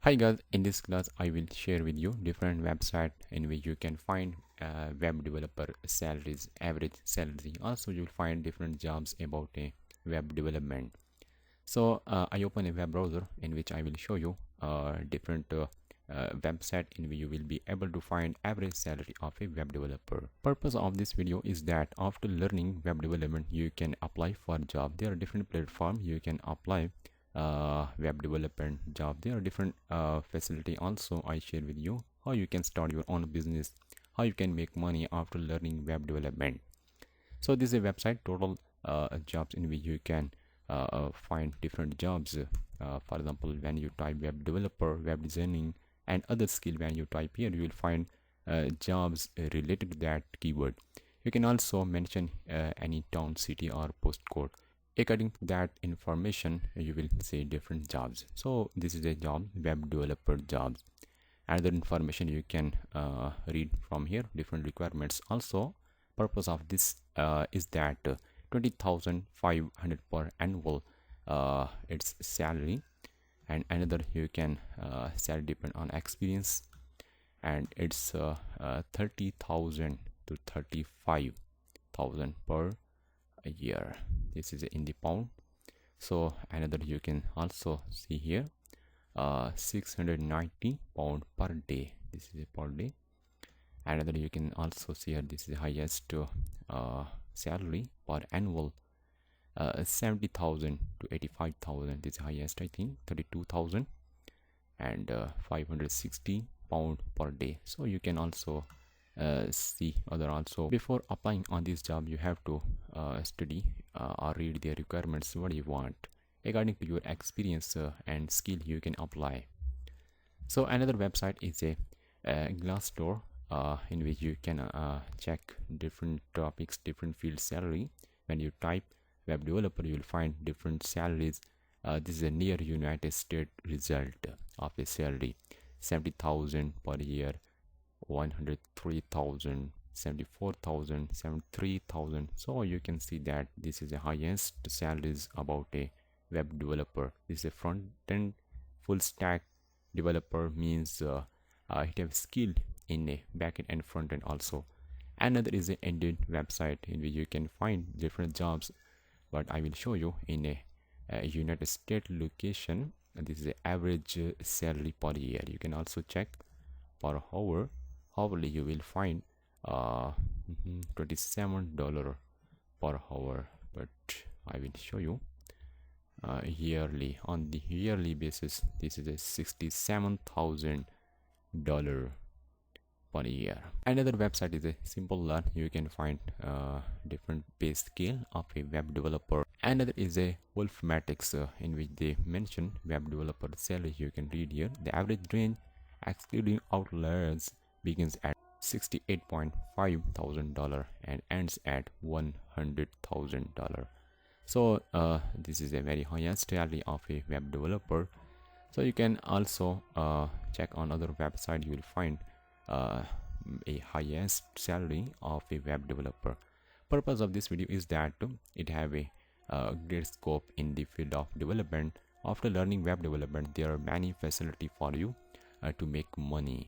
Hi guys, in this class I will share with you different website in which you can find web developer salaries, average salary. Also you will find different jobs about a web development. So I open a web browser in which I will show you different website in which you will be able to find average salary of a web developer. Purpose of this video is that after learning web development you can apply for job. There are different platforms you can apply web development job. There are different facility also I share with you, how you can start your own business, how you can make money after learning web development. So this is a website total jobs in which you can find different jobs. For example, when you type web developer, web designing and other skill, when you type here you will find jobs related to that keyword. You can also mention any town, city or postcode. According to that information you will see different jobs. So this is a job, web developer jobs. Another information you can read from here, different requirements. Also purpose of this is that 20,500 per annual its salary, and another you can salary depend on experience, and it's 30,000 to 35,000 per a year. This is in the pound. So another you can also see here 690 pound per day. This is a per day. Another you can also see here, this is the highest salary per annual, 70,000 to 85,000. This is highest, I think 32,000 and 560 pound per day. So you can also see other also. Before applying on this job you have to study or read their requirements, what you want according to your experience and skill you can apply. So another website is a Glassdoor in which you can check different topics, different field salary. When you type web developer you will find different salaries. This is a near United States result of a salary: 70,000 per year, 103,000, 74,000, 73,000. So you can see that this is the highest salaries about a web developer. This is a front end full stack developer, means it have skill in a backend and front end also. Another is a Indeed website in which you can find different jobs, but I will show you in a United States location. This is the average salary per year. You can also check per hour. Hourly you will find $27 per hour, but I will show you yearly. On the yearly basis this is a $67,000 per year. Another website is a Simple Learn. You can find different pay scale of a web developer. Another is a Wolfmatics in which they mention web developer salary. You can read here the average range excluding outliers begins at $68.5 thousand and ends at $100,000. So this is a very highest salary of a web developer. So you can also check on other website. You will find a highest salary of a web developer. Purpose of this video is that it have a great scope in the field of development. After learning web development there are many facility for you to make money.